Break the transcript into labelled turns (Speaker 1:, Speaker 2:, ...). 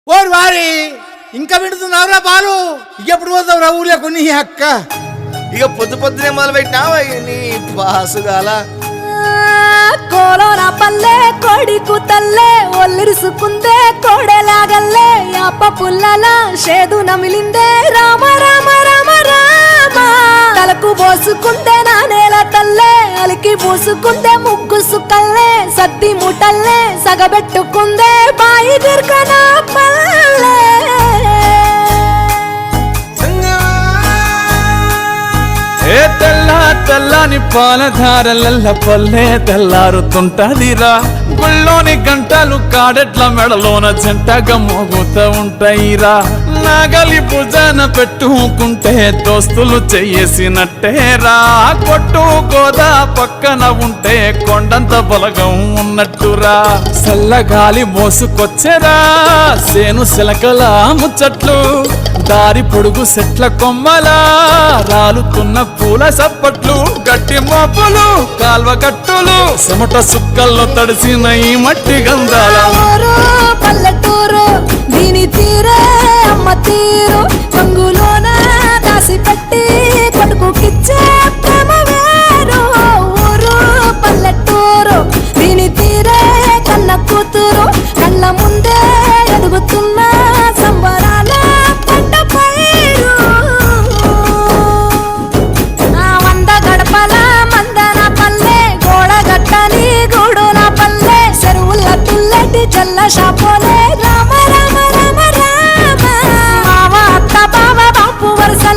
Speaker 1: ఓరి వారి ఇంకా వింటున్నావురా బాలు, ఎప్పుడు పోతావురా ఊళ్ళో కొన్ని అక్క?
Speaker 2: ఇక పొద్దునే మొదలు పెట్టినావా నీ బాసుగాల?
Speaker 3: కోలోన పల్లె కోడి కూతల్లే ఒల్లిరుసుకుందే కోడెలాగల్లే అప్ప పుల్లల షేదు నమిలిందే రామ రామ రామ రామ తలకు పోసుకుందే నా నేల తల్లే అలికి పూసుకుందే ముగ్గు సుక్కల్లే సద్ది ముటల్లే సగబెట్టుకుందే బాయి దిర్కన పల్లె
Speaker 4: ఏ తెల్ల తెల్లని పాలధారలల్ల పల్లె తెల్లారుతుంటదిరా, గుళ్ళోని గంటలు కాడెట్ల మెడలోన జంటగా మోగుతూ ఉంటాయిరా. నాగలి భుజాన పెట్టుకుంటే దోస్తులు చెయ్యేసినట్టేరా, కొట్టు గోదా పక్కన ఉంటే కొండంత బలగం ఉన్నట్టురా. చల్లగాలి మోసుకొచ్చెరా సేను శిలకల ముచ్చట్లు, దారి పొడుగు చెట్ల కొమ్మలా రాలుతున్న పూల సప్పట్లు, గట్టి మోపులు కాల్వ గట్టులు చెమట సుక్కల్లో తడిసిన ఈ మట్టి గంధాల
Speaker 3: పల్లెటూరు దీని తీరే అమ్మ తీరు కంగులోన దాసి పెట్టి కొడుకుకిచ్చే ప్రేమ వేరు. ఊరు పల్లెటూరు దీని తీరే కన్న కూతురు కళ్ళ ముందే ఎదుగుతున్న సంబరాల పంట పైరు. వంద గడపల మందన పల్లె గోడ గట్టని గూడున పల్లె చెరువుల తుల్లటి చల్ల షాపోలే రామ